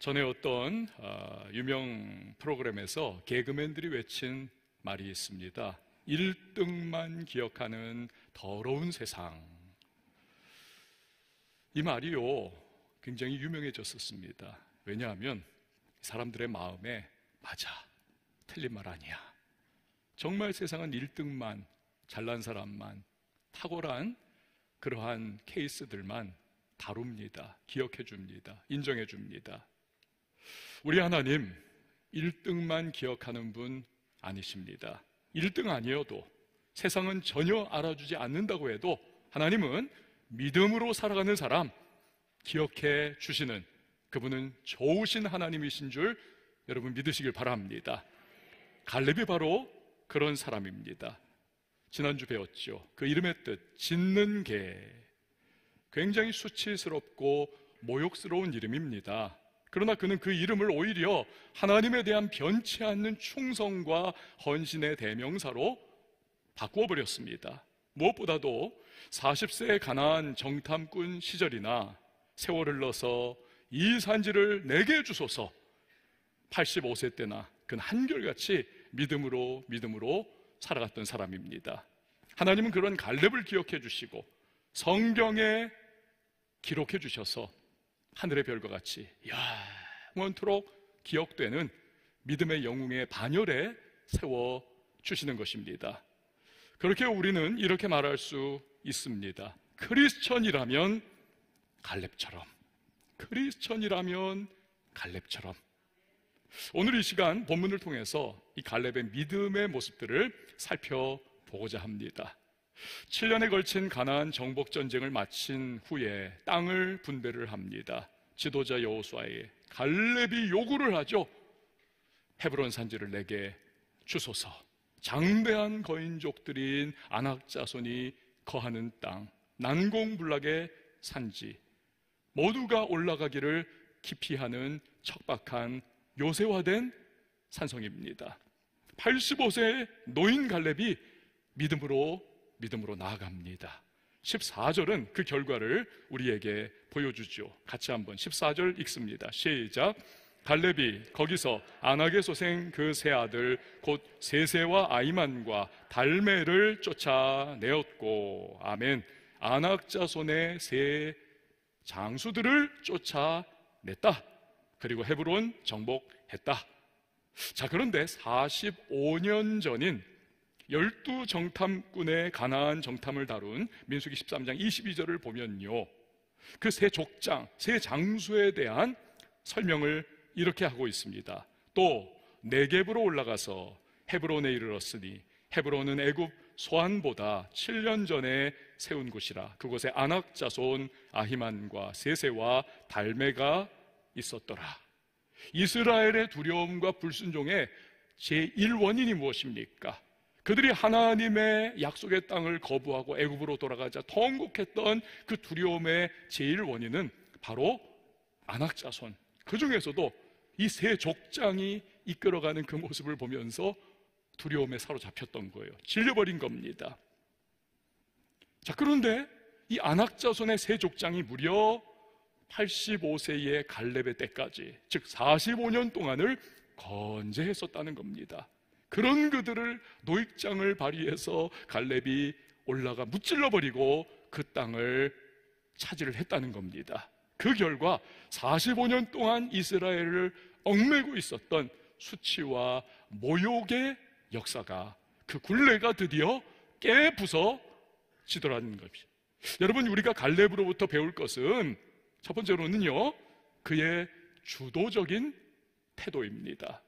전에 어떤 유명 프로그램에서 개그맨들이 외친 말이 있습니다. 1등만 기억하는 더러운 세상. 이 말이요, 굉장히 유명해졌었습니다. 왜냐하면 사람들의 마음에 맞아, 틀린 말 아니야. 정말 세상은 1등만, 잘난 사람만, 탁월한 그러한 케이스들만 다룹니다. 기억해 줍니다. 인정해 줍니다. 우리 하나님 1등만 기억하는 분 아니십니다. 1등 아니어도, 세상은 전혀 알아주지 않는다고 해도 하나님은 믿음으로 살아가는 사람 기억해 주시는, 그분은 좋으신 하나님이신 줄 여러분 믿으시길 바랍니다. 갈렙이 바로 그런 사람입니다. 지난주 배웠죠. 그 이름의 뜻, 짓는 개. 굉장히 수치스럽고 모욕스러운 이름입니다. 그러나 그는 그 이름을 오히려 하나님에 대한 변치 않는 충성과 헌신의 대명사로 바꾸어 버렸습니다. 무엇보다도 40세의 가나안 정탐꾼 시절이나 세월 흘러서 이 산지를 내게 주소서, 85세 때나 그는 한결같이 믿음으로 살아갔던 사람입니다. 하나님은 그런 갈렙을 기억해 주시고 성경에 기록해 주셔서 하늘의 별과 같이 영원토록 기억되는 믿음의 영웅의 반열에 세워 주시는 것입니다. 그렇게 우리는 이렇게 말할 수 있습니다. 크리스천이라면 갈렙처럼, 크리스천이라면 갈렙처럼. 오늘 이 시간 본문을 통해서 이 갈렙의 믿음의 모습들을 살펴보고자 합니다. 7년에 걸친 가나안 정복 전쟁을 마친 후에 땅을 분배를 합니다. 지도자 여호수아에 갈렙이 요구를 하죠. 헤브론 산지를 내게 주소서. 장대한 거인족들인 아낙 자손이 거하는 땅, 난공불락의 산지, 모두가 올라가기를 기피하는 척박한 요새화된 산성입니다. 85세 노인 갈렙이 믿음으로 나아갑니다. 14절은 그 결과를 우리에게 보여주죠. 같이 한번 14절 읽습니다. 시작. 갈렙이 거기서 아낙의 소생 그 세 아들 곧 세세와 아이만과 달메를 쫓아내었고, 아멘. 아낙 자손의 세 장수들을 쫓아냈다. 그리고 헤브론 정복했다. 자, 그런데 45년 전인 12정탐꾼의 가나안 정탐을 다룬 민수기 13장 22절을 보면요, 그 세 족장, 세 장수에 대한 설명을 이렇게 하고 있습니다. 또 네겝으로 올라가서 헤브론에 이르렀으니 헤브론은 애굽 소안보다 7년 전에 세운 곳이라. 그곳에 아낙 자손 아히만과 세세와 달메가 있었더라. 이스라엘의 두려움과 불순종의 제1원인이 무엇입니까? 그들이 하나님의 약속의 땅을 거부하고 애굽으로 돌아가자 통곡했던 그 두려움의 제1원인은 바로 아낙 자손, 그 중에서도 이 세 족장이 이끌어가는 그 모습을 보면서 두려움에 사로잡혔던 거예요. 질려버린 겁니다. 자, 그런데 이 아낙 자손의 세 족장이 무려 85세의 갈렙의 때까지, 즉 45년 동안을 건재했었다는 겁니다. 그런 그들을 노익장을 발휘해서 갈렙이 올라가 무찔러버리고 그 땅을 차지를 했다는 겁니다. 그 결과 45년 동안 이스라엘을 얽매고 있었던 수치와 모욕의 역사가, 그 굴레가 드디어 깨부서지더라는 겁니다. 여러분, 우리가 갈렙으로부터 배울 것은 첫 번째로는요, 그의 주도적인 태도입니다.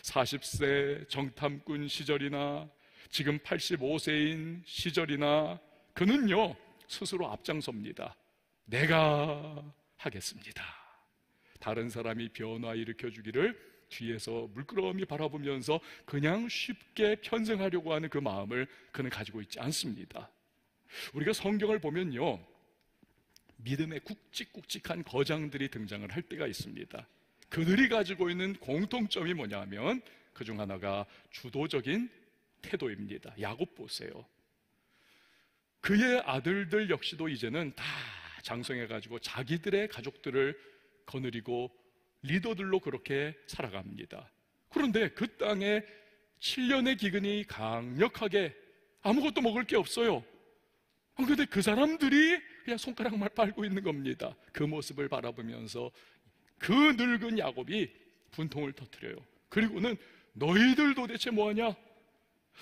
40세 정탐꾼 시절이나 지금 85세인 시절이나 그는요 스스로 앞장섭니다. 내가 하겠습니다. 다른 사람이 변화 일으켜주기를 뒤에서 물끄러미 바라보면서 그냥 쉽게 편승하려고 하는 그 마음을 그는 가지고 있지 않습니다. 우리가 성경을 보면요, 믿음의 굵직굵직한 거장들이 등장을 할 때가 있습니다. 그들이 가지고 있는 공통점이 뭐냐면 그중 하나가 주도적인 태도입니다. 야곱 보세요. 그의 아들들 역시도 이제는 다 장성해가지고 자기들의 가족들을 거느리고 리더들로 그렇게 살아갑니다. 그런데 그 땅에 7년의 기근이 강력하게 아무것도 먹을 게 없어요. 그런데 그 사람들이 그냥 손가락만 빨고 있는 겁니다. 그 모습을 바라보면서 그 늙은 야곱이 분통을 터뜨려요. 그리고는 너희들 도대체 뭐하냐?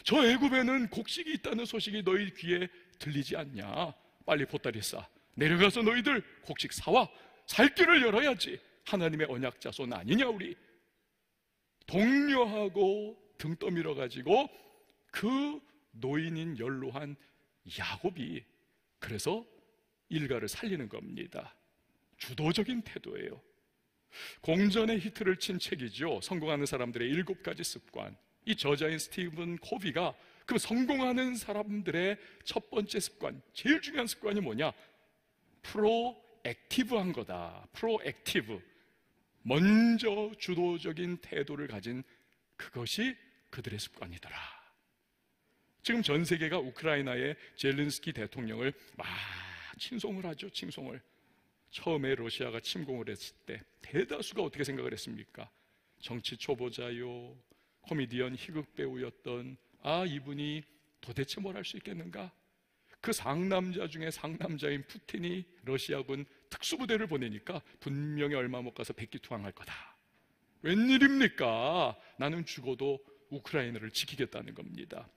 저 애굽에는 곡식이 있다는 소식이 너희 귀에 들리지 않냐? 빨리 보따리 싸 내려가서 너희들 곡식 사와 살 길을 열어야지. 하나님의 언약 자손 아니냐 우리? 독려하고 등 떠밀어 가지고 그 노인인 연로한 야곱이 그래서 일가를 살리는 겁니다. 주도적인 태도예요. 공전의 히트를 친 책이죠. 성공하는 사람들의 7가지 습관. 이 저자인 스티븐 코비가 그 성공하는 사람들의 첫 번째 습관, 제일 중요한 습관이 뭐냐? 프로액티브한 거다. 프로액티브. 먼저 주도적인 태도를 가진 그것이 그들의 습관이더라. 지금 전 세계가 우크라이나의 젤렌스키 대통령을 막 칭송을 하죠. 칭송을. 처음에 러시아가 침공을 했을 때 대다수가 어떻게 생각을 했습니까? 정치 초보자요, 코미디언 희극 배우였던 이분이 도대체 뭘 할 수 있겠는가? 그 상남자 중에 상남자인 푸틴이 러시아군 특수부대를 보내니까 분명히 얼마 못 가서 백기투항할 거다. 웬일입니까? 나는 죽어도 우크라이나를 지키겠다는 겁니다.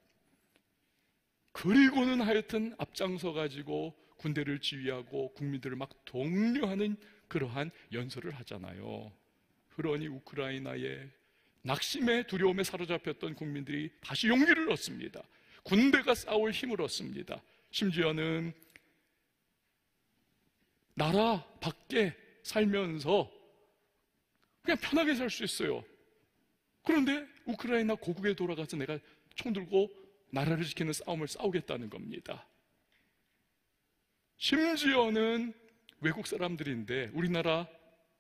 그리고는 하여튼 앞장서 가지고 군대를 지휘하고 국민들을 막 독려하는 그러한 연설을 하잖아요. 그러니 우크라이나의 낙심에 두려움에 사로잡혔던 국민들이 다시 용기를 얻습니다. 군대가 싸울 힘을 얻습니다. 심지어는 나라 밖에 살면서 그냥 편하게 살 수 있어요. 그런데 우크라이나 고국에 돌아가서 내가 총 들고 나라를 지키는 싸움을 싸우겠다는 겁니다. 심지어는 외국 사람들인데 우리나라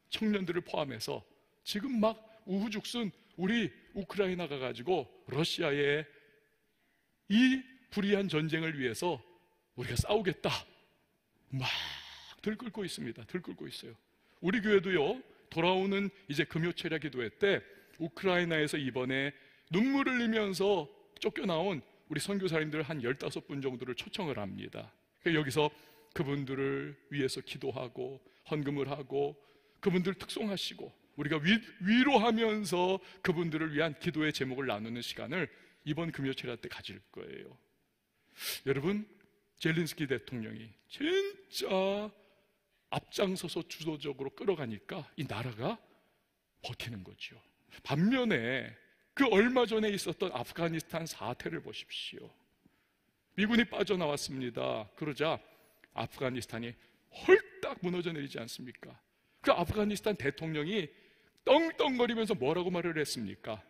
청년들을 포함해서 지금 막 우후죽순 우리 우크라이나 가가지고 러시아의 이 불의한 전쟁을 위해서 우리가 싸우겠다 막 들끓고 있습니다. 들끓고 있어요. 우리 교회도요, 돌아오는 이제 금요철야 기도회 때 우크라이나에서 이번에 눈물을 흘리면서 쫓겨나온 우리 선교사님들 한 15분 정도를 초청을 합니다. 여기서 그분들을 위해서 기도하고 헌금을 하고 그분들 특송하시고 우리가 위로하면서 그분들을 위한 기도의 제목을 나누는 시간을 이번 금요철야 때 가질 거예요. 여러분, 젤렌스키 대통령이 진짜 앞장서서 주도적으로 끌어가니까 이 나라가 버티는 거죠. 반면에 그 얼마 전에 있었던 아프가니스탄 사태를 보십시오. 미군이 빠져나왔습니다. 그러자 아프가니스탄이 홀딱 무너져 내리지 않습니까? 그 아프가니스탄 대통령이 떵떵거리면서 뭐라고 말을 했습니까?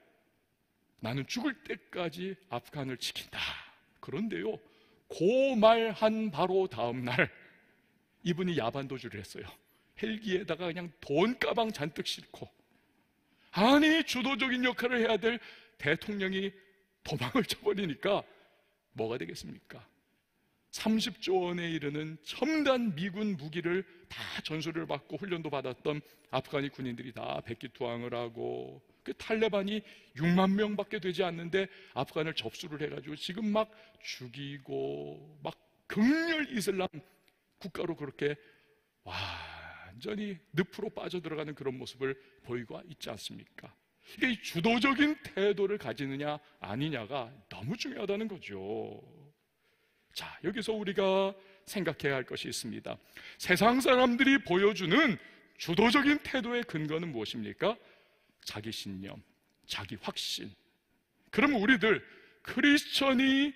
나는 죽을 때까지 아프간을 지킨다. 그런데요, 그 말한 바로 다음 날 이분이 야반도주를 했어요. 헬기에다가 그냥 돈 가방 잔뜩 싣고, 아니 주도적인 역할을 해야 될 대통령이 도망을 쳐버리니까 뭐가 되겠습니까? 30조 원에 이르는 첨단 미군 무기를 다 전수를 받고 훈련도 받았던 아프가니 군인들이 다 백기투항을 하고, 그 탈레반이 6만 명밖에 되지 않는데 아프간을 접수를 해가지고 지금 막 죽이고 막 극렬 이슬람 국가로 그렇게 완전히 늪으로 빠져들어가는 그런 모습을 보이고 있지 않습니까? 이게 주도적인 태도를 가지느냐 아니냐가 너무 중요하다는 거죠. 자, 여기서 우리가 생각해야 할 것이 있습니다. 세상 사람들이 보여주는 주도적인 태도의 근거는 무엇입니까? 자기 신념, 자기 확신. 그러면 우리들 크리스천이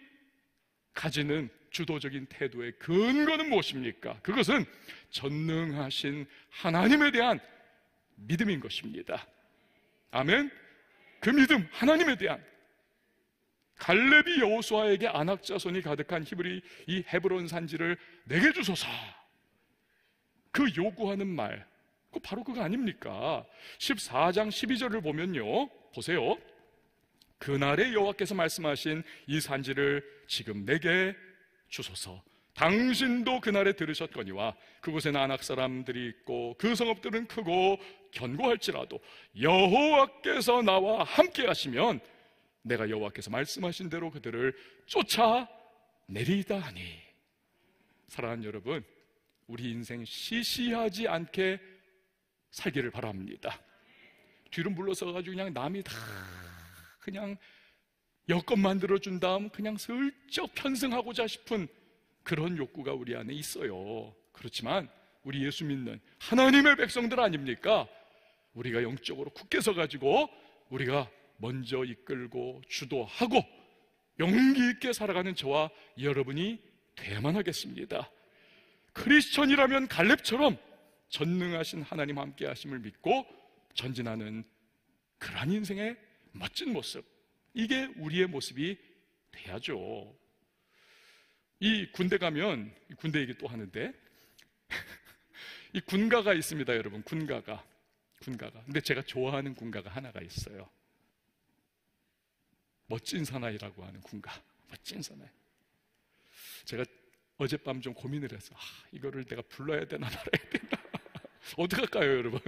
가지는 주도적인 태도의 근거는 무엇입니까? 그것은 전능하신 하나님에 대한 믿음인 것입니다. 아멘. 그 믿음, 하나님에 대한. 갈렙이 여호수아에게 아낙 자손이 가득한 히브리 이 헤브론 산지를 내게 주소서, 그 요구하는 말, 그 바로 그거 아닙니까? 14장 12절을 보면요, 보세요. 그날에 여호와께서 말씀하신 이 산지를 지금 내게 주소서, 당신도 그날에 들으셨거니와 그곳에는 아낙 사람들이 있고 그 성읍들은 크고 견고할지라도 여호와께서 나와 함께 하시면 내가 여호와께서 말씀하신 대로 그들을 쫓아내리이다 하니. 사랑하는 여러분, 우리 인생 시시하지 않게 살기를 바랍니다. 뒤로 물러서가지고 그냥 남이 다 그냥 여건 만들어준 다음 그냥 슬쩍 편승하고자 싶은 그런 욕구가 우리 안에 있어요. 그렇지만 우리 예수 믿는 하나님의 백성들 아닙니까? 우리가 영적으로 굳게 서가지고 우리가 먼저 이끌고 주도하고 용기 있게 살아가는 저와 여러분이 돼야만 하겠습니다. 크리스천이라면 갈렙처럼 전능하신 하나님 함께 하심을 믿고 전진하는 그러한 인생의 멋진 모습, 이게 우리의 모습이 돼야죠. 이 군대 가면, 군대 얘기 또 하는데 이 군가가 있습니다, 여러분. 군가가. 근데 제가 좋아하는 군가가 하나가 있어요. 멋진 사나이라고 하는 군가. 멋진 사나이. 제가 어젯밤 좀 고민을 해서 이거를 내가 불러야 되나 말아야 되나 어떡할까요, 여러분?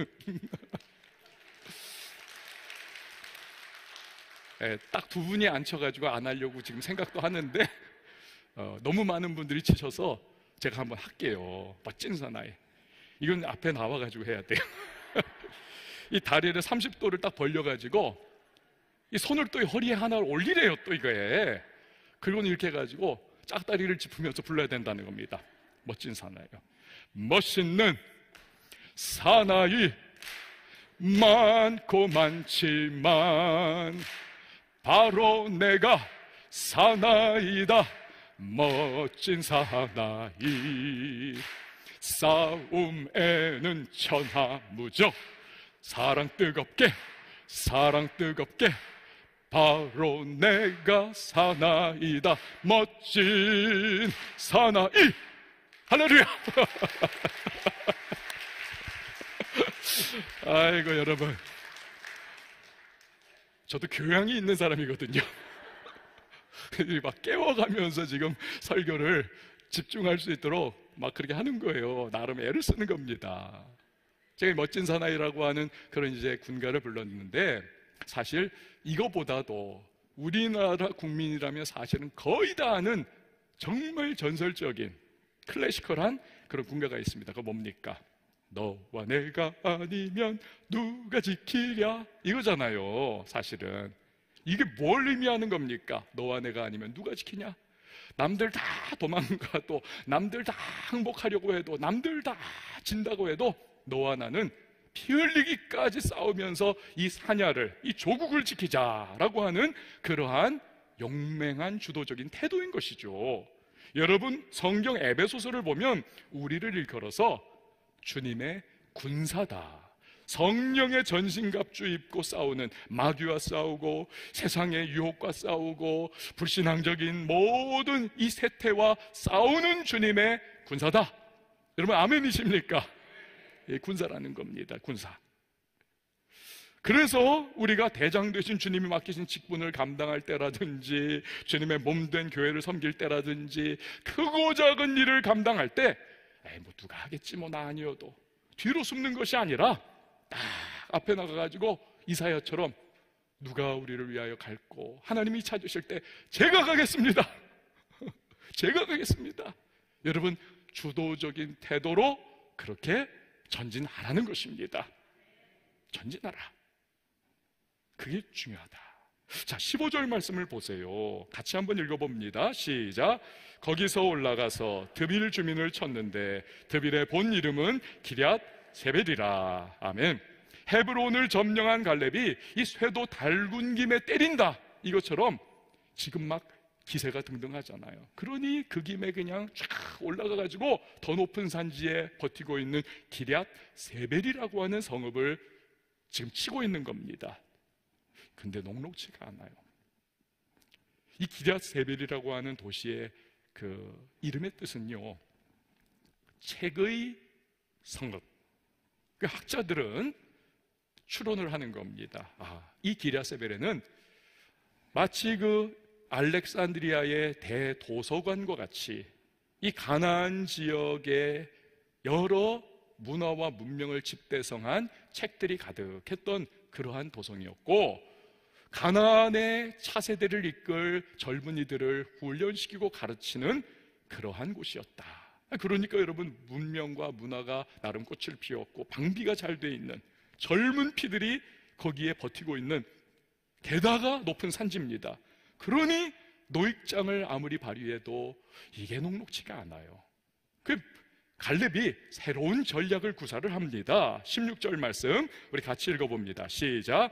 네, 딱 두 분이 앉혀가지고 안 하려고 지금 생각도 하는데 너무 많은 분들이 치셔서 제가 한번 할게요. 멋진 사나이. 이건 앞에 나와가지고 해야 돼요. 이 다리를 30도를 딱 벌려가지고 이 손을 또 허리에 하나를 올리래요, 또 이거에. 그리고는 이렇게 해가지고 짝다리를 짚으면서 불러야 된다는 겁니다. 멋진 사나이요. 멋있는 사나이 많고 많지만 바로 내가 사나이다. 멋진 사나이. 싸움에는 천하무적. 사랑 뜨겁게 바로 내가 사나이다. 멋진 사나이. 할렐루야. 아이고, 여러분, 저도 교양이 있는 사람이거든요. 막 깨워가면서 지금 설교를 집중할 수 있도록 막 그렇게 하는 거예요. 나름 애를 쓰는 겁니다. 제가 멋진 사나이라고 하는 그런 이제 군가를 불렀는데, 사실 이거보다도 우리나라 국민이라면 사실은 거의 다 아는 정말 전설적인 클래시컬한 그런 군가가 있습니다. 그거 뭡니까? 너와 내가 아니면 누가 지키랴, 이거잖아요. 사실은 이게 뭘 의미하는 겁니까? 너와 내가 아니면 누가 지키냐? 남들 다 도망가도, 남들 다 항복하려고 해도, 남들 다 진다고 해도 너와 나는 피 흘리기까지 싸우면서 이 사냐를, 이 조국을 지키자라고 하는 그러한 용맹한 주도적인 태도인 것이죠. 여러분, 성경 에베소서를 보면 우리를 일컬어서 주님의 군사다, 성령의 전신갑주 입고 싸우는, 마귀와 싸우고 세상의 유혹과 싸우고 불신앙적인 모든 이 세태와 싸우는 주님의 군사다. 여러분, 아멘이십니까? 예, 군사라는 겁니다. 군사. 그래서 우리가 대장 되신 주님이 맡기신 직분을 감당할 때라든지, 주님의 몸된 교회를 섬길 때라든지, 크고 작은 일을 감당할 때 뭐 누가 하겠지, 뭐 나 아니어도, 뒤로 숨는 것이 아니라 딱 앞에 나가가지고 이사야처럼 누가 우리를 위하여 갈고, 하나님이 찾으실 때 제가 가겠습니다. 제가 가겠습니다. 여러분, 주도적인 태도로 그렇게 전진하라는 것입니다. 전진하라. 그게 중요하다. 자, 15절 말씀을 보세요. 같이 한번 읽어봅니다. 시작. 거기서 올라가서 드빌 주민을 쳤는데 드빌의 본 이름은 기럇 세벨이라. 아멘. 헤브론을 점령한 갈렙이 이 쇠도 달군 김에 때린다, 이것처럼 지금 막 기세가 등등하잖아요. 그러니 그 김에 그냥 쫙 올라가가지고 더 높은 산지에 버티고 있는 기럇 세벨이라고 하는 성읍을 지금 치고 있는 겁니다. 근데 녹록지가 않아요. 이 기럇 세벨이라고 하는 도시의 그 이름의 뜻은요, 책의 성읍. 그 학자들은 추론을 하는 겁니다. 이 기럇 세벨에는 마치 그 알렉산드리아의 대도서관과 같이 이 가나안 지역에 여러 문화와 문명을 집대성한 책들이 가득했던 그러한 도성이었고, 가나안의 차세대를 이끌 젊은이들을 훈련시키고 가르치는 그러한 곳이었다. 그러니까 여러분, 문명과 문화가 나름 꽃을 피웠고 방비가 잘 돼 있는 젊은 피들이 거기에 버티고 있는, 게다가 높은 산지입니다. 그러니 노익장을 아무리 발휘해도 이게 녹록지가 않아요. 그 갈렙이 새로운 전략을 구사를 합니다. 16절 말씀 우리 같이 읽어봅니다. 시작.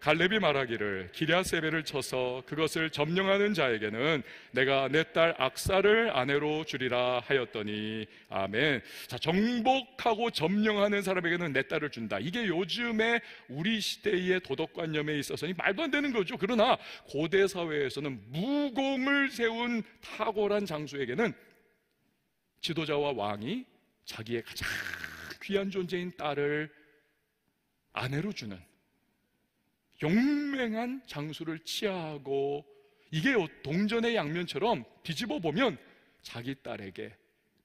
갈렙이 말하기를 기랴세벨을 쳐서 그것을 점령하는 자에게는 내가 내 딸 악사를 아내로 주리라 하였더니. 아멘. 자, 정복하고 점령하는 사람에게는 내 딸을 준다. 이게 요즘에 우리 시대의 도덕관념에 있어서는 말도 안 되는 거죠. 그러나 고대 사회에서는 무공을 세운 탁월한 장수에게는 지도자와 왕이 자기의 가장 귀한 존재인 딸을 아내로 주는 용맹한 장수를 치하하고, 이게 동전의 양면처럼 뒤집어 보면 자기 딸에게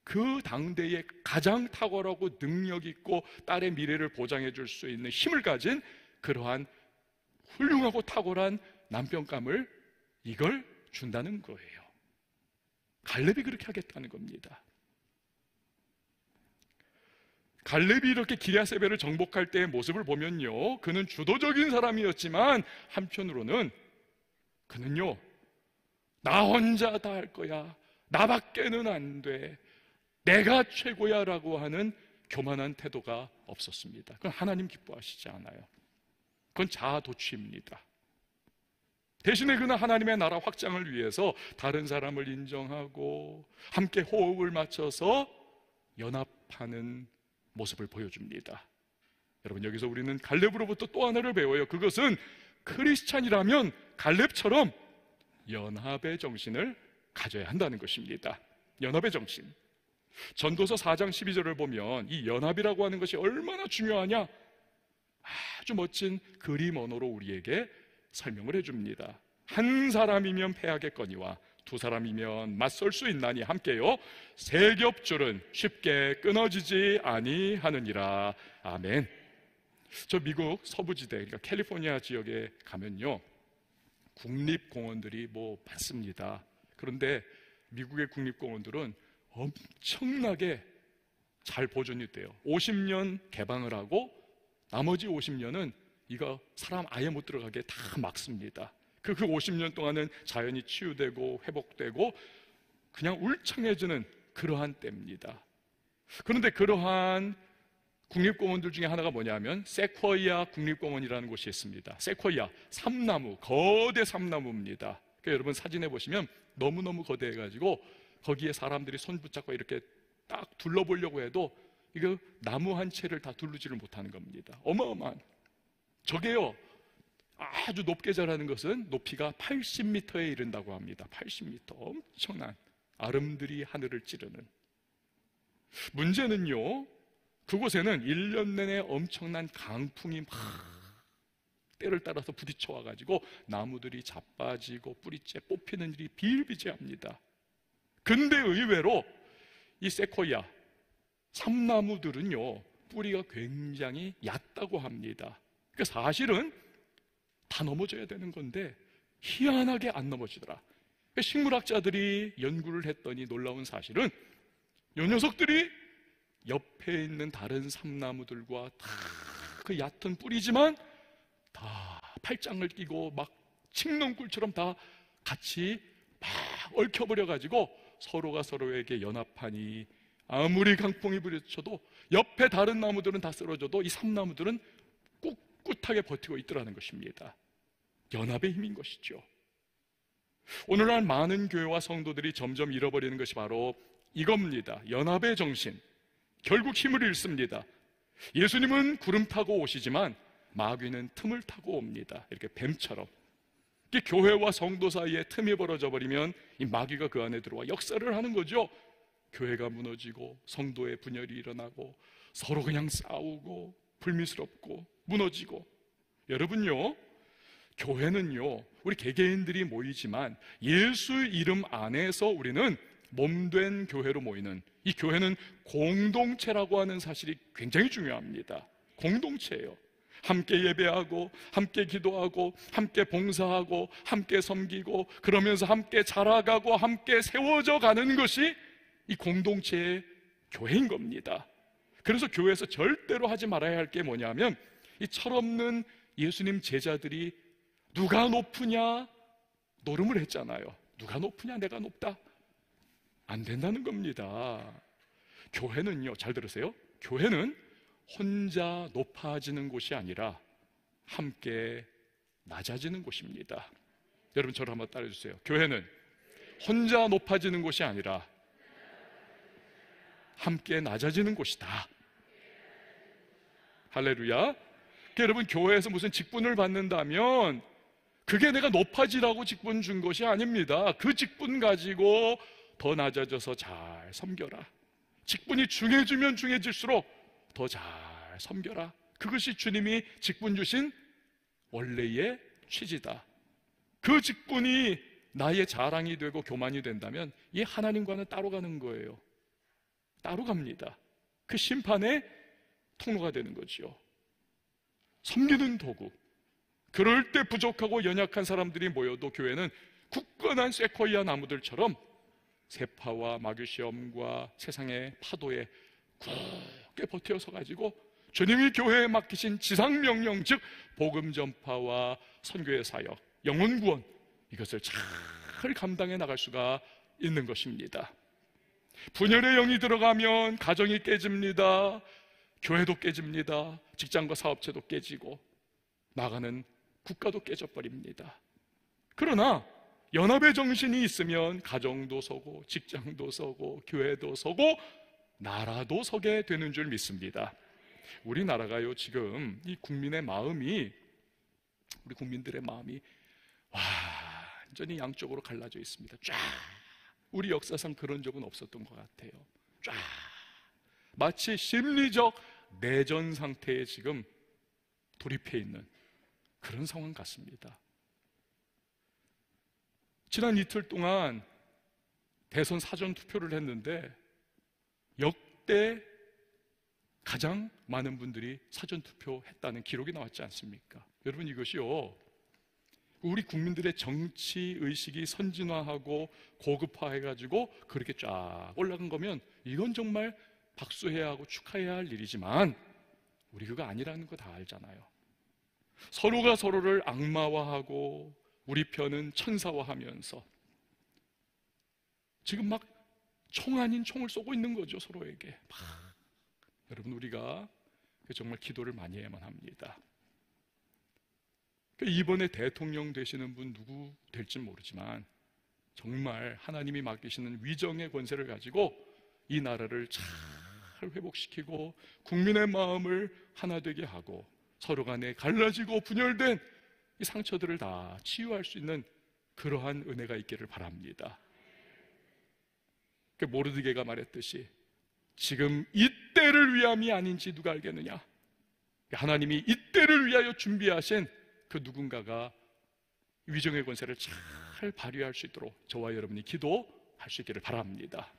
그 당대의 가장 탁월하고 능력 있고 딸의 미래를 보장해 줄 수 있는 힘을 가진 그러한 훌륭하고 탁월한 남편감을 이걸 준다는 거예요. 갈렙이 그렇게 하겠다는 겁니다. 갈렙이 이렇게 기랴세벨을 정복할 때의 모습을 보면요, 그는 주도적인 사람이었지만 한편으로는 그는요, 나 혼자 다 할 거야, 나밖에는 안 돼, 내가 최고야 라고 하는 교만한 태도가 없었습니다. 그건 하나님 기뻐하시지 않아요. 그건 자아도취입니다. 대신에 그는 하나님의 나라 확장을 위해서 다른 사람을 인정하고 함께 호흡을 맞춰서 연합하는 모습을 보여줍니다. 여러분, 여기서 우리는 갈렙으로부터 또 하나를 배워요. 그것은 크리스찬이라면 갈렙처럼 연합의 정신을 가져야 한다는 것입니다. 연합의 정신. 전도서 4장 12절을 보면 이 연합이라고 하는 것이 얼마나 중요하냐, 아주 멋진 그림 언어로 우리에게 설명을 해줍니다. 한 사람이면 패하겠거니와 두 사람이면 맞설 수 있나니 함께요 세 겹줄은 쉽게 끊어지지 아니하느니라. 아멘. 저 미국 서부지대, 그러니까 캘리포니아 지역에 가면요, 국립공원들이 많습니다. 그런데 미국의 국립공원들은 엄청나게 잘 보존이 돼요. 50년 개방을 하고 나머지 50년은 이거 사람 아예 못 들어가게 다 막습니다. 그 50년 동안은 자연이 치유되고 회복되고 그냥 울창해지는 그러한 때입니다. 그런데 그러한 국립공원들 중에 하나가 뭐냐면 세쿼이아 국립공원이라는 곳이 있습니다. 세쿼이아, 삼나무, 거대 삼나무입니다. 그러니까 여러분 사진에 보시면 너무너무 거대해가지고 거기에 사람들이 손 붙잡고 이렇게 딱 둘러보려고 해도 이거 나무 한 채를 다 두르지를 못하는 겁니다. 어마어마한. 저게요, 아주 높게 자라는 것은 높이가 80m에 이른다고 합니다. 80m. 엄청난 아름드리 하늘을 찌르는. 문제는요, 그곳에는 1년 내내 엄청난 강풍이 막 때를 따라서 부딪혀 와가지고 나무들이 자빠지고 뿌리째 뽑히는 일이 비일비재합니다. 근데 의외로 이 세코이아 삼나무들은요, 뿌리가 굉장히 얕다고 합니다. 그러니까 사실은 다 넘어져야 되는 건데 희한하게 안 넘어지더라. 식물학자들이 연구를 했더니 놀라운 사실은 이 녀석들이 옆에 있는 다른 삼나무들과 다 그 얕은 뿌리지만 다 팔짱을 끼고 막 칡농꿀처럼 다 같이 막 얽혀버려가지고 서로가 서로에게 연합하니 아무리 강풍이 부딪혀도 옆에 다른 나무들은 다 쓰러져도 이 삼나무들은 꿋꿋하게 버티고 있더라는 것입니다. 연합의 힘인 것이죠. 오늘날 많은 교회와 성도들이 점점 잃어버리는 것이 바로 이겁니다. 연합의 정신. 결국 힘을 잃습니다. 예수님은 구름 타고 오시지만 마귀는 틈을 타고 옵니다. 이렇게 뱀처럼. 교회와 성도 사이에 틈이 벌어져 버리면 이 마귀가 그 안에 들어와 역사를 하는 거죠. 교회가 무너지고 성도의 분열이 일어나고 서로 그냥 싸우고 불미스럽고 무너지고. 여러분요, 교회는요, 우리 개개인들이 모이지만 예수 이름 안에서 우리는 몸된 교회로 모이는, 이 교회는 공동체라고 하는 사실이 굉장히 중요합니다. 공동체예요. 함께 예배하고 함께 기도하고 함께 봉사하고 함께 섬기고 그러면서 함께 자라가고 함께 세워져 가는 것이 이 공동체의 교회인 겁니다. 그래서 교회에서 절대로 하지 말아야 할 게 뭐냐면, 이 철없는 예수님 제자들이 누가 높으냐 노름을 했잖아요. 누가 높으냐, 내가 높다, 안 된다는 겁니다. 교회는요, 잘 들으세요, 교회는 혼자 높아지는 곳이 아니라 함께 낮아지는 곳입니다. 여러분 저를 한번 따라해주세요. 교회는 혼자 높아지는 곳이 아니라 함께 낮아지는 곳이다. 할렐루야. 여러분, 교회에서 무슨 직분을 받는다면 그게 내가 높아지라고 직분 준 것이 아닙니다. 그 직분 가지고 더 낮아져서 잘 섬겨라. 직분이 중해지면 중해질수록 더 잘 섬겨라. 그것이 주님이 직분 주신 원래의 취지다. 그 직분이 나의 자랑이 되고 교만이 된다면 이 하나님과는 따로 가는 거예요. 따로 갑니다. 그 심판의 통로가 되는 거지요. 섬기는 도구. 그럴 때 부족하고 연약한 사람들이 모여도 교회는 굳건한 세코이아 나무들처럼 세파와 마귀시험과 세상의 파도에 굳게 버텨서 가지고 주님이 교회에 맡기신 지상명령, 즉 복음 전파와 선교의 사역, 영혼 구원, 이것을 잘 감당해 나갈 수가 있는 것입니다. 분열의 영이 들어가면 가정이 깨집니다. 교회도 깨집니다. 직장과 사업체도 깨지고 나가는 국가도 깨져버립니다. 그러나 연합의 정신이 있으면 가정도 서고 직장도 서고 교회도 서고 나라도 서게 되는 줄 믿습니다. 우리나라가요, 지금 이 국민의 마음이, 우리 국민들의 마음이 완전히 양쪽으로 갈라져 있습니다. 쫙. 우리 역사상 그런 적은 없었던 것 같아요. 쫙. 마치 심리적 내전 상태에 지금 돌입해 있는 그런 상황 같습니다. 지난 이틀 동안 대선 사전 투표를 했는데 역대 가장 많은 분들이 사전 투표했다는 기록이 나왔지 않습니까? 여러분, 이것이요, 우리 국민들의 정치 의식이 선진화하고 고급화해가지고 그렇게 쫙 올라간 거면 이건 정말 박수해야 하고 축하해야 할 일이지만 우리 그거 아니라는 거 다 알잖아요. 서로가 서로를 악마화하고 우리 편은 천사화하면서 지금 막 총 아닌 총을 쏘고 있는 거죠, 서로에게. 여러분, 우리가 정말 기도를 많이 해야만 합니다. 이번에 대통령 되시는 분 누구 될지 모르지만 정말 하나님이 맡기시는 위정의 권세를 가지고 이 나라를 잘 회복시키고 국민의 마음을 하나 되게 하고 서로 간에 갈라지고 분열된 이 상처들을 다 치유할 수 있는 그러한 은혜가 있기를 바랍니다. 모르드게가 말했듯이 지금 이때를 위함이 아닌지 누가 알겠느냐. 하나님이 이때를 위하여 준비하신 그 누군가가 위정의 권세를 잘 발휘할 수 있도록 저와 여러분이 기도할 수 있기를 바랍니다.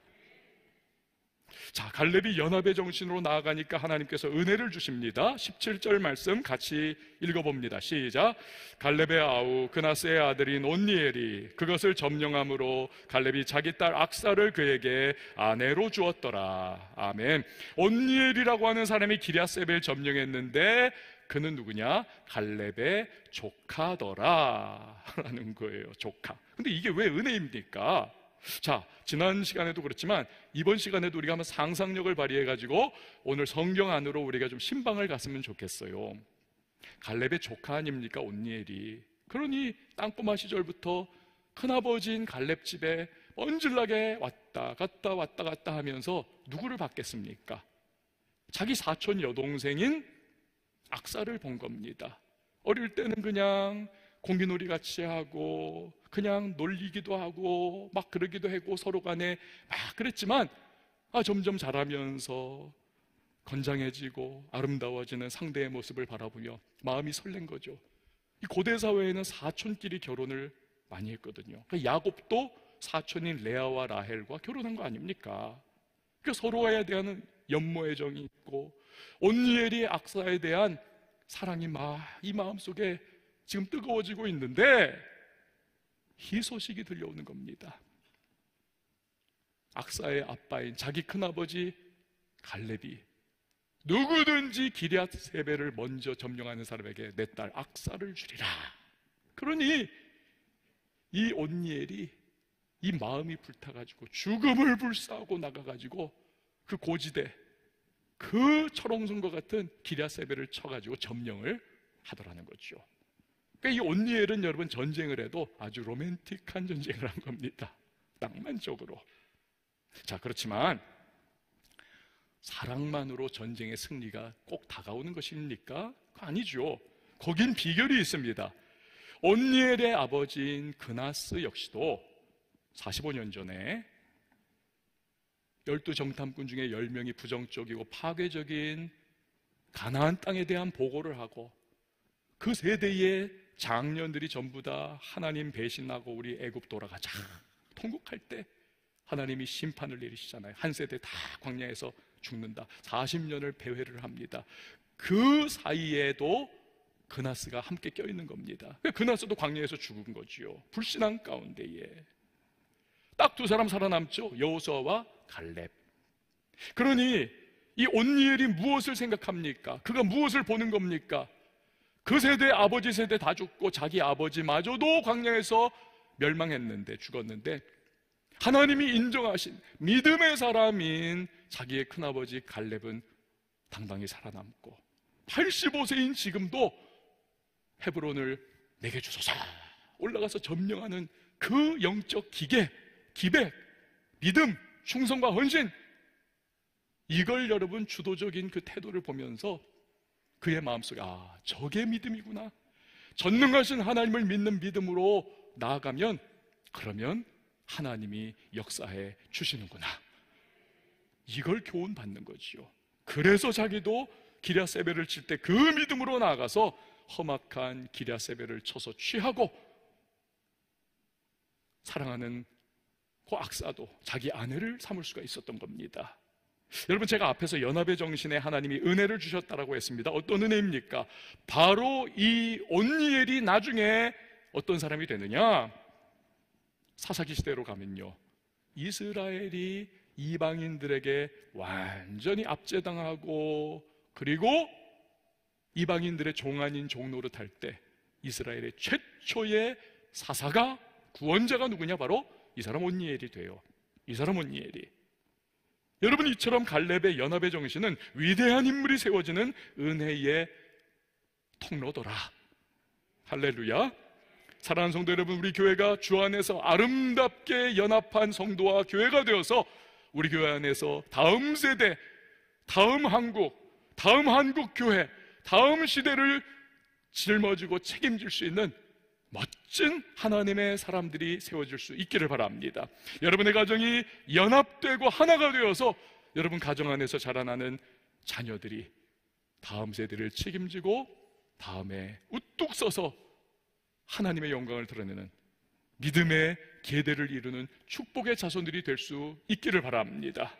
자, 갈렙이 연합의 정신으로 나아가니까 하나님께서 은혜를 주십니다. 17절 말씀 같이 읽어봅니다. 시작. 갈렙의 아우 그나스의 아들인 온니엘이 그것을 점령함으로 갈렙이 자기 딸 악사를 그에게 아내로 주었더라. 아멘. 온니엘이라고 하는 사람이 기럇셉을 점령했는데 그는 누구냐? 갈렙의 조카더라 라는 거예요. 조카. 근데 이게 왜 은혜입니까? 자, 지난 시간에도 그렇지만 이번 시간에도 우리가 한번 상상력을 발휘해가지고 오늘 성경 안으로 우리가 좀 신방을 갔으면 좋겠어요. 갈렙의 조카 아닙니까, 온니엘이. 그러니 땅꼬마 시절부터 큰아버지인 갈렙 집에 뻔질나게 왔다 갔다 하면서 누구를 받겠습니까? 자기 사촌 여동생인 악사를 본 겁니다. 어릴 때는 그냥 공기놀이 같이 하고 그냥 놀리기도 하고 막 그러기도 하고 서로 간에 막 그랬지만 점점 자라면서 건장해지고 아름다워지는 상대의 모습을 바라보며 마음이 설렌 거죠. 이 고대 사회에는 사촌끼리 결혼을 많이 했거든요. 야곱도 사촌인 레아와 라헬과 결혼한 거 아닙니까? 그러니까 서로에 대한 연모의 정이 있고 온니엘이 악사에 대한 사랑이 막 이 마음속에 지금 뜨거워지고 있는데 희소식이 들려오는 겁니다. 악사의 아빠인 자기 큰아버지 갈렙이 누구든지 기럇 세벨을 먼저 점령하는 사람에게 내 딸 악사를 주리라. 그러니 이 온니엘이 이 마음이 불타가지고 죽음을 불사하고 나가가지고 그 고지대, 그 철옹성과 같은 기럇 세벨을 쳐가지고 점령을 하더라는 거죠. 그러니까 이 온니엘은 여러분 전쟁을 해도 아주 로맨틱한 전쟁을 한 겁니다. 낭만적으로. 자, 그렇지만 사랑만으로 전쟁의 승리가 꼭 다가오는 것입니까? 아니죠. 거긴 비결이 있습니다. 온니엘의 아버지인 그나스 역시도 45년 전에 12정탐꾼 중에 10명이 부정적이고 파괴적인 가나안 땅에 대한 보고를 하고 그 세대의 장년들이 전부 다 하나님 배신하고 우리 애굽 돌아가자 통곡할 때 하나님이 심판을 내리시잖아요. 한 세대 다 광야에서 죽는다. 40년을 배회를 합니다. 그 사이에도 그나스가 함께 껴있는 겁니다. 그나스도 광야에서 죽은 거지요. 불신앙 가운데에 딱 두 사람 살아남죠. 여호수아와 갈렙. 그러니 이 온니엘이 무엇을 생각합니까? 그가 무엇을 보는 겁니까? 그 세대, 아버지 세대 다 죽고 자기 아버지마저도 광야에서 멸망했는데, 죽었는데 하나님이 인정하신 믿음의 사람인 자기의 큰아버지 갈렙은 당당히 살아남고 85세인 지금도 헤브론을 내게 주소서 올라가서 점령하는 그 영적 기계, 기백, 믿음, 충성과 헌신, 이걸 여러분 주도적인 그 태도를 보면서 그의 마음속에 저게 믿음이구나, 전능하신 하나님을 믿는 믿음으로 나아가면 그러면 하나님이 역사해 주시는구나, 이걸 교훈받는 거지요. 그래서 자기도 기럇세벨을 칠 때 그 믿음으로 나아가서 험악한 기럇세벨을 쳐서 취하고 사랑하는 그 악사도 자기 아내를 삼을 수가 있었던 겁니다. 여러분, 제가 앞에서 연합의 정신에 하나님이 은혜를 주셨다라고 했습니다. 어떤 은혜입니까? 바로 이 온니엘이 나중에 어떤 사람이 되느냐, 사사기 시대로 가면요, 이스라엘이 이방인들에게 완전히 압제당하고 그리고 이방인들의 종 아닌 종 노릇할 때 이스라엘의 최초의 사사가, 구원자가 누구냐? 바로 이 사람 온니엘이 돼요. 이 사람 온니엘이. 여러분, 이처럼 갈렙의 연합의 정신은 위대한 인물이 세워지는 은혜의 통로더라. 할렐루야. 사랑하는 성도 여러분, 우리 교회가 주 안에서 아름답게 연합한 성도와 교회가 되어서 우리 교회 안에서 다음 세대, 다음 한국 교회, 다음 시대를 짊어지고 책임질 수 있는 멋진 하나님의 사람들이 세워질 수 있기를 바랍니다. 여러분의 가정이 연합되고 하나가 되어서 여러분 가정 안에서 자라나는 자녀들이 다음 세대를 책임지고 다음에 우뚝 서서 하나님의 영광을 드러내는 믿음의 계대를 이루는 축복의 자손들이 될 수 있기를 바랍니다.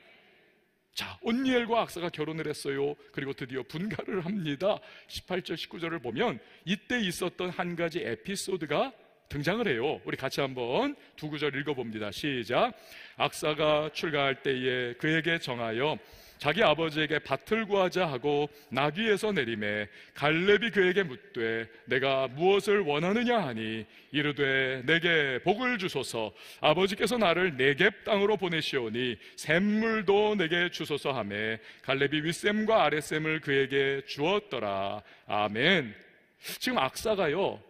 자, 온니엘과 악사가 결혼을 했어요. 그리고 드디어 분가를 합니다. 18절 19절을 보면 이때 있었던 한 가지 에피소드가 등장을 해요. 우리 같이 한번 두 구절 읽어봅니다. 시작. 악사가 출가할 때에 그에게 정하여 자기 아버지에게 밭을 구하자 하고 나귀에서 내리매 갈렙이 그에게 묻되 내가 무엇을 원하느냐 하니 이르되 내게 복을 주소서, 아버지께서 나를 네겝 땅으로 보내시오니 샘물도 내게 주소서 하매 갈렙이 윗샘과 아랫샘을 그에게 주었더라. 아멘. 지금 악사가요,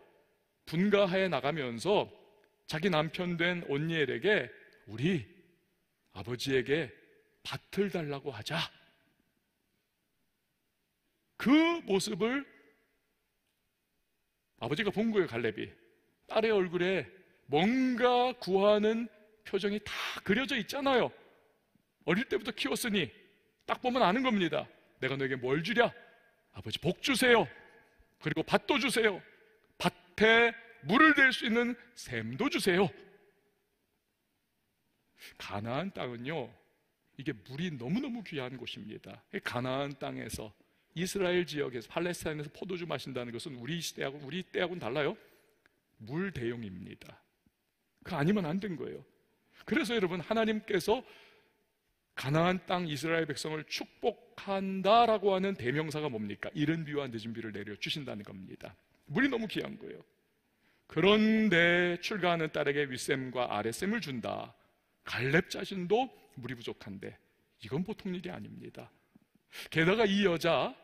분가하에 나가면서 자기 남편 된 온니엘에게 우리 아버지에게 밭을 달라고 하자, 그 모습을 아버지가 본 거예요. 갈렙이 딸의 얼굴에 뭔가 구하는 표정이 다 그려져 있잖아요. 어릴 때부터 키웠으니 딱 보면 아는 겁니다. 내가 너에게 뭘 주랴? 아버지 복 주세요. 그리고 밭도 주세요. 밭에 물을 댈 수 있는 샘도 주세요. 가나안 땅은요, 이게 물이 너무너무 귀한 곳입니다. 가나안 땅에서, 이스라엘 지역에서, 팔레스타인에서 포도주 마신다는 것은 우리 때하고는 달라요. 물 대용입니다. 그 아니면 안 된 거예요. 그래서 여러분, 하나님께서 가나안 땅 이스라엘 백성을 축복한다라고 하는 대명사가 뭡니까? 이른 비와 늦은 비를 내려주신다는 겁니다. 물이 너무 귀한 거예요. 그런데 출가하는 딸에게 윗셈과 아랫셈을 준다. 갈렙 자신도 물이 부족한데 이건 보통 일이 아닙니다. 게다가 이 여자,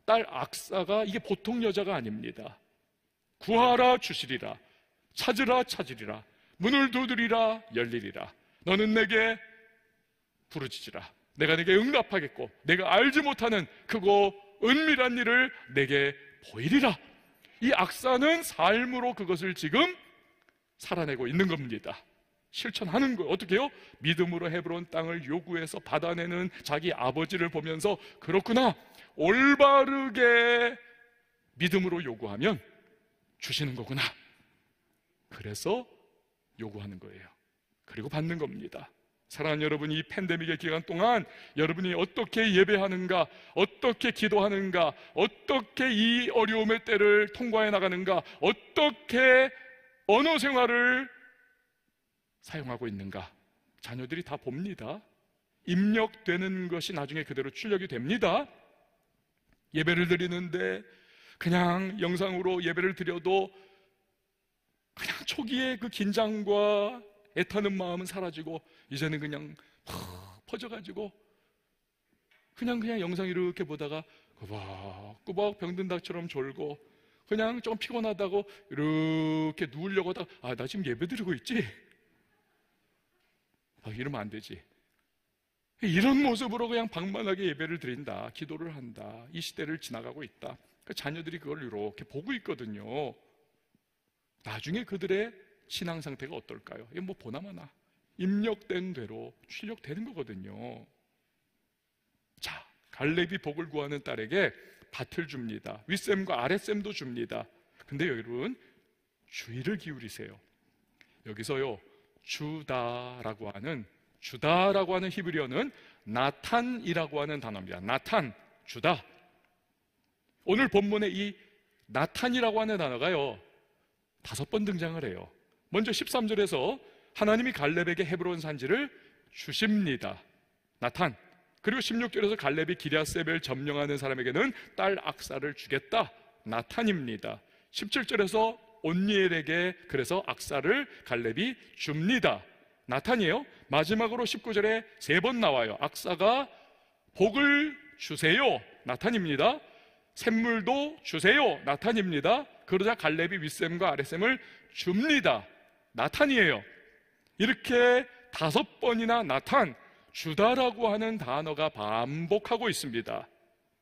딸 악사가 이게 보통 여자가 아닙니다. 구하라 주시리라, 찾으라 찾으리라, 문을 두드리라 열리리라. 너는 내게 부르짖으라. 내가 내게 응답하겠고 내가 알지 못하는 크고 은밀한 일을 내게 보이리라. 이 악사는 삶으로 그것을 지금 살아내고 있는 겁니다. 실천하는 거예요. 어떻게 해요? 믿음으로 헤브론 땅을 요구해서 받아내는 자기 아버지를 보면서 그렇구나, 올바르게 믿음으로 요구하면 주시는 거구나. 그래서 요구하는 거예요. 그리고 받는 겁니다. 사랑하는 여러분, 이 팬데믹의 기간 동안 여러분이 어떻게 예배하는가, 어떻게 기도하는가, 어떻게 이 어려움의 때를 통과해 나가는가, 어떻게 언어 생활을 사용하고 있는가, 자녀들이 다 봅니다. 입력되는 것이 나중에 그대로 출력이 됩니다. 예배를 드리는데 그냥 영상으로 예배를 드려도 그냥 초기에 그 긴장과 애타는 마음은 사라지고 이제는 그냥 퍼져가지고 그냥 영상 이렇게 보다가 꾸벅꾸벅 병든 닭처럼 졸고 그냥 좀 피곤하다고 이렇게 누우려고 하다가 나 지금 예배 드리고 있지? 이러면 안 되지. 이런 모습으로 그냥 방만하게 예배를 드린다, 기도를 한다, 이 시대를 지나가고 있다. 그러니까 자녀들이 그걸 이렇게 보고 있거든요. 나중에 그들의 신앙 상태가 어떨까요? 이게 뭐 보나마나 입력된 대로 출력되는 거거든요. 자, 갈렙이 복을 구하는 딸에게 밭을 줍니다. 윗셈과 아랫셈도 줍니다. 근데 여러분, 주의를 기울이세요. 여기서요, 주다라고 하는 히브리어는 나탄이라고 하는 단어입니다. 나탄, 주다. 오늘 본문에 이 나탄이라고 하는 단어가요 5번 등장을 해요. 먼저 13절에서 하나님이 갈렙에게 헤브론 산지를 주십니다. 나탄. 그리고 16절에서 갈렙이 기랴세벨 점령하는 사람에게는 딸 악사를 주겠다. 나탄입니다. 17절에서 온니엘에게 그래서 악사를 갈렙이 줍니다. 나탄이에요. 마지막으로 19절에 3번 나와요. 악사가 복을 주세요. 나탄입니다. 샘물도 주세요. 나탄입니다. 그러자 갈렙이 윗셈과 아랫셈을 줍니다. 나탄이에요. 이렇게 5번이나 나탄, 주다라고 하는 단어가 반복하고 있습니다.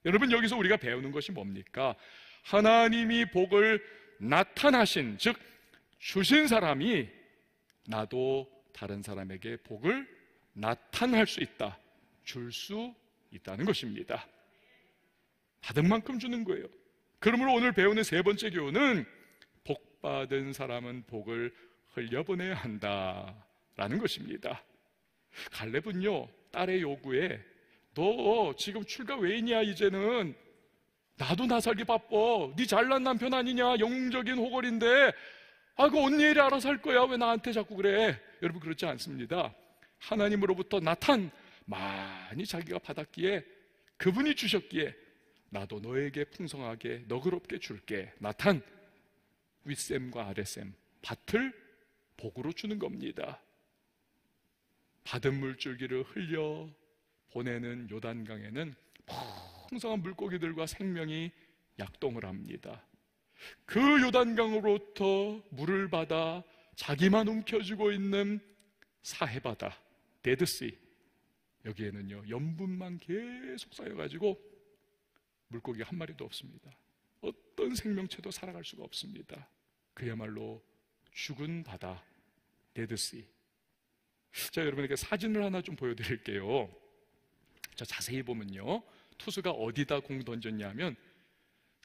여러분, 여기서 우리가 배우는 것이 뭡니까? 하나님이 복을 나타나신, 즉 주신 사람이 나도 다른 사람에게 복을 나타날 수 있다, 줄 수 있다는 것입니다. 받은 만큼 주는 거예요. 그러므로 오늘 배우는 3번째 교훈은 복받은 사람은 복을 흘려보내야 한다라는 것입니다. 갈렙은요, 딸의 요구에 너 지금 출가 외인이야, 이제는 나도 나 살기 바빠, 네 잘난 남편 아니냐, 영웅적인 호걸인데 그 온니엘이 알아서 할 거야, 왜 나한테 자꾸 그래? 여러분, 그렇지 않습니다. 하나님으로부터 나탄 많이 자기가 받았기에, 그분이 주셨기에 나도 너에게 풍성하게 너그럽게 줄게. 나탄, 윗셈과 아랫셈, 밭을 복으로 주는 겁니다. 받은 물줄기를 흘려 보내는 요단강에는 풍성한 물고기들과 생명이 약동을 합니다. 그 요단강으로부터 물을 받아 자기만 움켜쥐고 있는 사해바다, 데드씨, 여기에는요 염분만 계속 쌓여가지고 물고기가 한 마리도 없습니다. 어떤 생명체도 살아갈 수가 없습니다. 그야말로 죽은 바다, 데드씨. 자, 여러분에게 사진을 하나 좀 보여드릴게요. 자, 자세히 보면요, 투수가 어디다 공 던졌냐면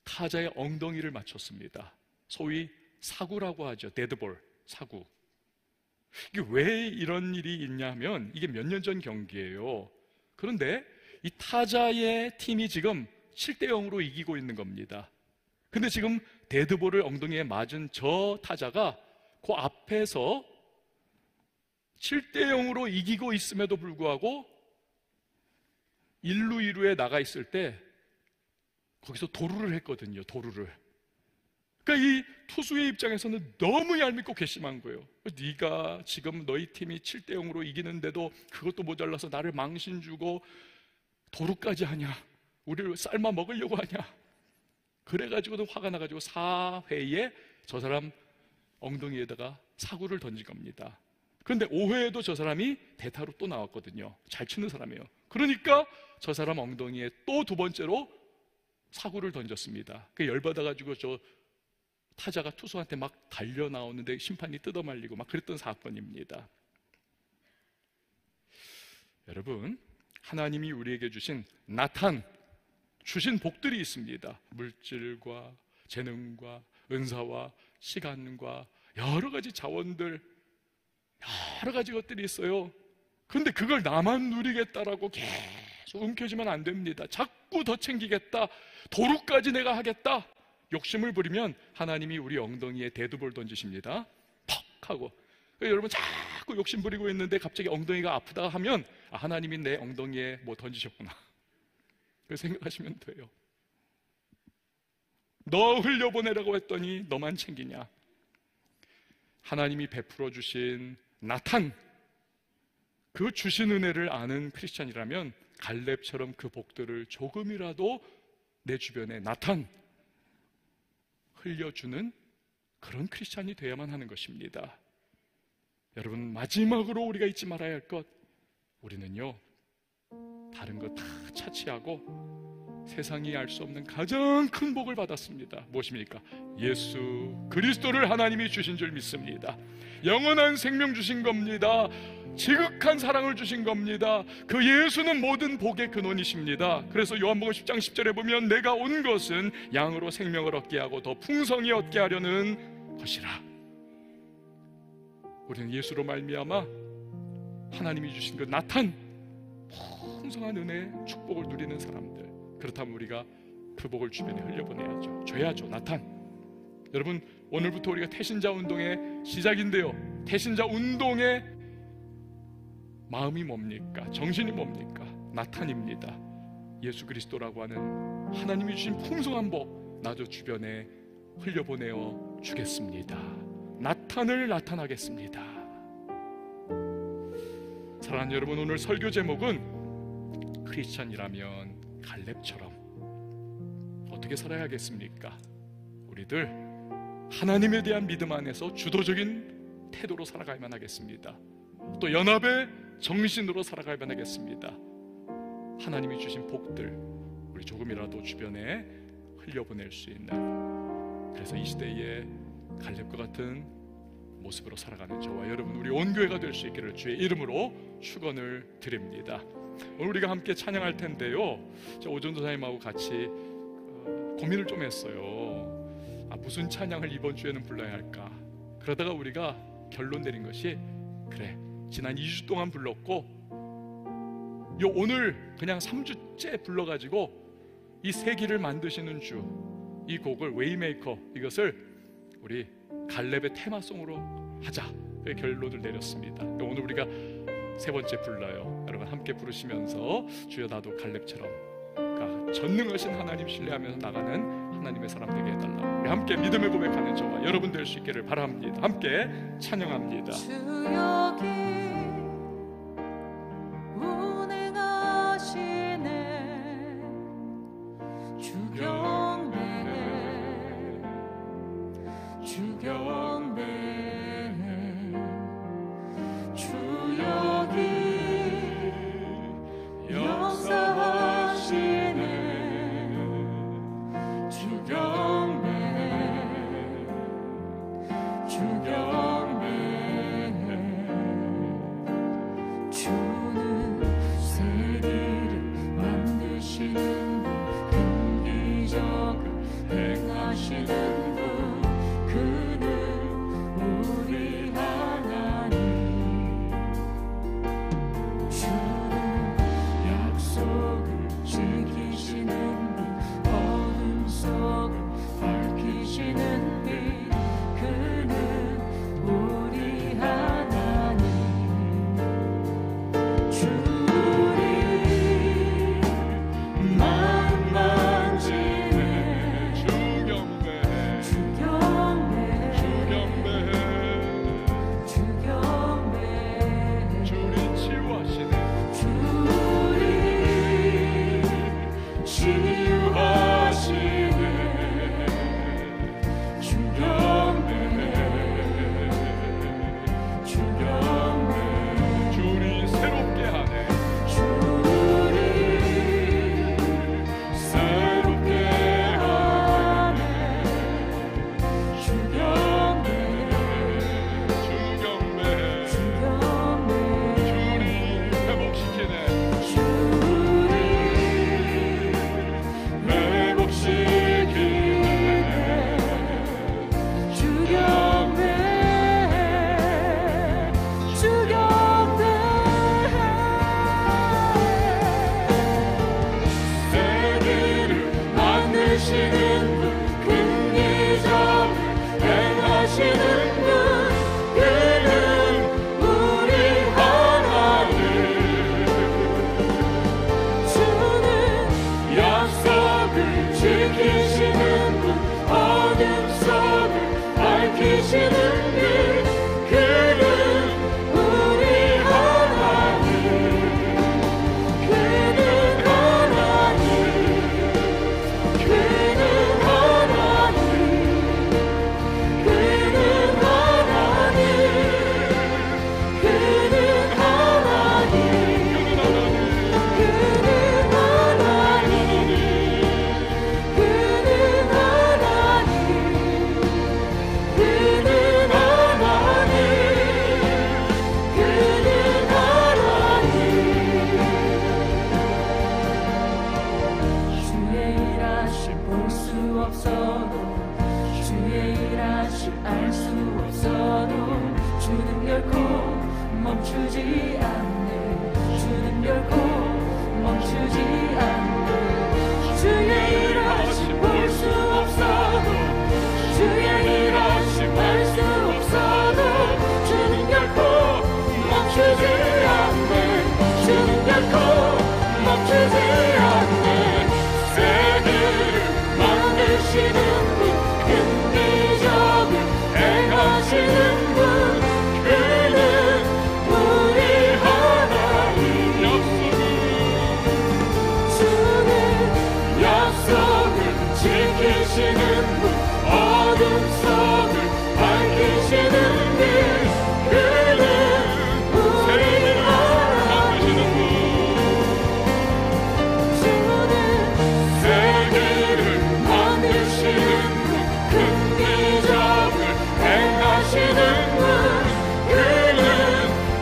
타자의 엉덩이를 맞췄습니다. 소위 사구라고 하죠. 데드볼, 사구. 이게 왜 이런 일이 있냐면 이게 몇 년 전 경기예요. 그런데 이 타자의 팀이 지금 7대0으로 이기고 있는 겁니다. 근데 지금 데드볼을 엉덩이에 맞은 저 타자가 그 앞에서 7대0으로 이기고 있음에도 불구하고 1루 2루에 나가 있을 때 거기서 도루를 했거든요. 도루를. 그러니까 이 투수의 입장에서는 너무 얄밉고 괘씸한 거예요. 네가 지금 너희 팀이 7대0으로 이기는데도 그것도 모자라서 나를 망신 주고 도루까지 하냐, 우리를 삶아 먹으려고 하냐. 그래가지고도 화가 나가지고 4회에 저 사람 엉덩이에다가 사구를 던진 겁니다. 그런데 5회에도 저 사람이 대타로 또 나왔거든요. 잘 치는 사람이에요. 그러니까 저 사람 엉덩이에 또 두 번째로 사구를 던졌습니다. 그 열받아가지고 저 타자가 투수한테 막 달려 나오는데 심판이 뜯어말리고 막 그랬던 사건입니다. 여러분, 하나님이 우리에게 주신 나탄, 주신 복들이 있습니다. 물질과 재능과 은사와 시간과 여러 가지 자원들, 여러 가지 것들이 있어요. 그런데 그걸 나만 누리겠다라고 계속 움켜쥐면 안 됩니다. 자꾸 더 챙기겠다, 도루까지 내가 하겠다, 욕심을 부리면 하나님이 우리 엉덩이에 데드볼 던지십니다. 퍽 하고. 여러분 자꾸 욕심 부리고 있는데 갑자기 엉덩이가 아프다 하면 하나님이 내 엉덩이에 뭐 던지셨구나, 그렇게 생각하시면 돼요. 너 흘려보내라고 했더니 너만 챙기냐. 하나님이 베풀어 주신 나탄, 그 주신 은혜를 아는 크리스찬이라면 갈렙처럼 그 복들을 조금이라도 내 주변에 나탄 흘려주는 그런 크리스찬이 되어야만 하는 것입니다. 여러분, 마지막으로 우리가 잊지 말아야 할 것, 우리는요 다른 거 다 차치하고 세상이 알 수 없는 가장 큰 복을 받았습니다. 무엇입니까? 예수 그리스도를 하나님이 주신 줄 믿습니다. 영원한 생명 주신 겁니다. 지극한 사랑을 주신 겁니다. 그 예수는 모든 복의 근원이십니다. 그래서 요한복음 10장 10절에 보면 내가 온 것은 양으로 생명을 얻게 하고 더 풍성히 얻게 하려는 것이라. 우리는 예수로 말미암아 하나님이 주신 그 나탄, 풍성한 은혜, 축복을 누리는 사람들. 그렇다면 우리가 그 복을 주변에 흘려보내야죠. 줘야죠. 나탄. 여러분, 오늘부터 우리가 태신자 운동의 시작인데요, 태신자 운동의 마음이 뭡니까? 정신이 뭡니까? 나탄입니다. 예수 그리스도라고 하는 하나님이 주신 풍성한 복 나도 주변에 흘려보내어 주겠습니다. 나탄을 나타나겠습니다. 사랑하는 여러분, 오늘 설교 제목은 크리스찬이라면 갈렙처럼 어떻게 살아야겠습니까? 우리들 하나님에 대한 믿음 안에서 주도적인 태도로 살아가야만 하겠습니다. 또 연합의 정신으로 살아가야만 하겠습니다. 하나님이 주신 복들 우리 조금이라도 주변에 흘려보낼 수 있는, 그래서 이 시대에 갈렙과 같은 모습으로 살아가는 저와 여러분, 우리 온 교회가 될 수 있기를 주의 이름으로 축원을 드립니다. 오늘 우리가 함께 찬양할 텐데요, 오전 도사님하고 같이 고민을 좀 했어요. 무슨 찬양을 이번 주에는 불러야 할까. 그러다가 우리가 결론 내린 것이, 그래, 지난 2주 동안 불렀고 오늘 그냥 3주째 불러가지고 이 세기를 만드시는 주, 이 곡을 웨이메이커, 이것을 우리 갈렙의 테마송으로 하자, 그 결론을 내렸습니다. 오늘 우리가 세 번째 불러요. 여러분 함께 부르시면서 주여 나도 갈렙처럼 전능하신 하나님 신뢰하면서 나가는 하나님의 사람 되게 해달라. 우리 함께 믿음의 고백하는 저와 여러분 될 수 있기를 바랍니다. 함께 찬양합니다. 주여 그는 우리 하나님 만드시는 분 그는 우리 하나님 주는 약속을 지키시는 분 어둠 속을 밝히시는 분 그는 우리 하나님 그는 하나님 그는 하나님 그는 하나님 그는 하나님 그는 하나님 그는 하나님 주의 일하심 볼 수 없어도 주의 일하심 알 수 없어도 주는 결코 멈추지 않네 주는 결코 멈추지 않네 주의 일하심 볼 수 없어도 주의 일하심 알 수 없어도 주는 결코 멈추지 않네 주는 결코 멈추지 않네 세계를 만드시는 분 긍기적을 행하시는 분 그는 우리 하나님 주는 약속을 지키시는 분 어둠 속을 밝히시는 분 그는 우리 하나님 주는 세계를 만드시는 분 긍기적을 행하시는 분 그는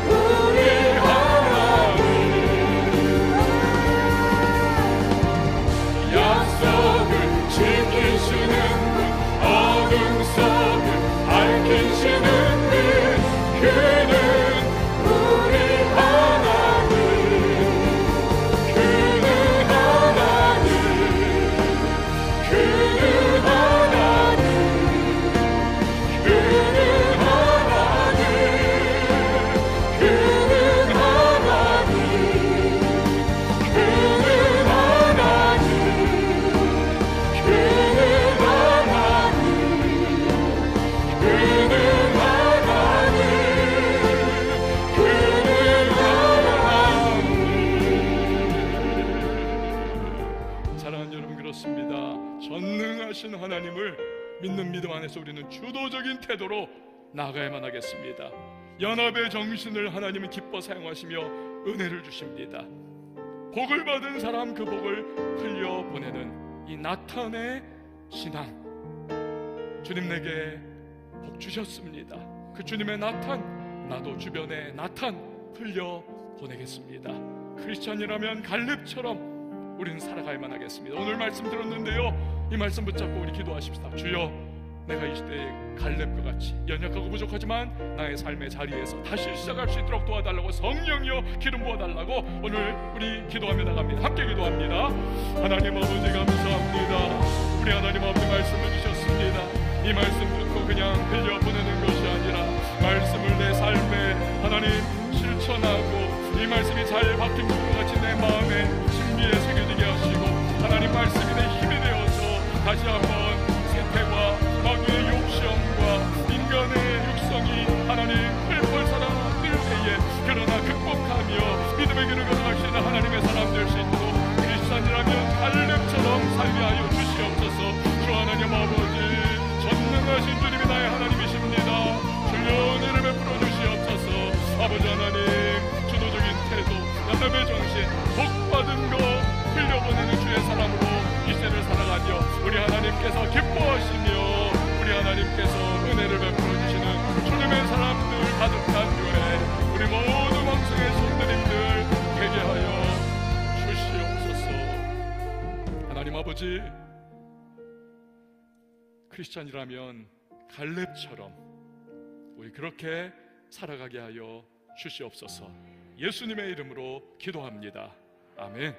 우리 하나님 약속을 지키시는 분 어둠 속을 밝히시는 분 그는 우리 하나님 그는 하나님 그는 하나님 그는 하나님 그는 하나님 그는 하나님 그는 하나님 그는 하나님 사랑하는 여러분, 그렇습니다. 전능하신 하나님을 믿는 믿음 안에서 우리는 주도적인 태도로 나아가야만 하겠습니다. 연합의 정신을 하나님은 기뻐 사용하시며 은혜를 주십니다. 복을 받은 사람 그 복을 흘려보내는 이 나탄의 신앙, 주님 내게 복 주셨습니다. 그 주님의 나탄, 나도 주변에 나탄 흘려보내겠습니다. 크리스찬이라면 갈렙처럼 우리는 살아가야만 하겠습니다. 오늘 말씀 들었는데요, 이 말씀 붙잡고 우리 기도하십시다. 주여, 내가 이 시대에 갈렙과 같이 연약하고 부족하지만 나의 삶의 자리에서 다시 시작할 수 있도록 도와달라고, 성령이여 기름 부어달라고 오늘 우리 기도하며 나갑니다. 함께 기도합니다. 하나님 아버지 감사합니다. 우리 하나님 아버지 말씀을 주셨습니다. 이 말씀 듣고 그냥 흘려보내는 것이 아니라 말씀을 내 삶에 하나님 실천하고 이 말씀이 잘 박힌 것과 같이 내 마음에 신비에 새겨지게 하시고 하나님 말씀이 내 힘이 되어서 다시 한번 세태와 마귀의 욕심과 인간의 육성이 하나님 흘벌 살아들 때에 그러나 극복하며 믿음의 길을 걸어가시는 하나님의 사람 될 수 있도록 크리스찬이라면 갈렙처럼 살게 하여 주시옵소서. 주 하나님 아버지, 전능하신 주님이 나의 하나님이십니다. 주여 은혜를 베풀어 주시옵소서. 아버지 하나님, 주도적인 태도, 연합의 정신, 복받은 것 흘려보내는 주의 사람으로 이 세를 살아가며 우리 하나님께서 기뻐하시며 우리 하나님께서 은혜를 베풀어 주시는 주님의 사람들 가득한 교회, 우리 모든 왕성의 손들임들 되게 하여 주시옵소서. 하나님 아버지, 크리스찬이라면 갈렙처럼 우리 그렇게 살아가게 하여 주시옵소서. 예수님의 이름으로 기도합니다. 아멘.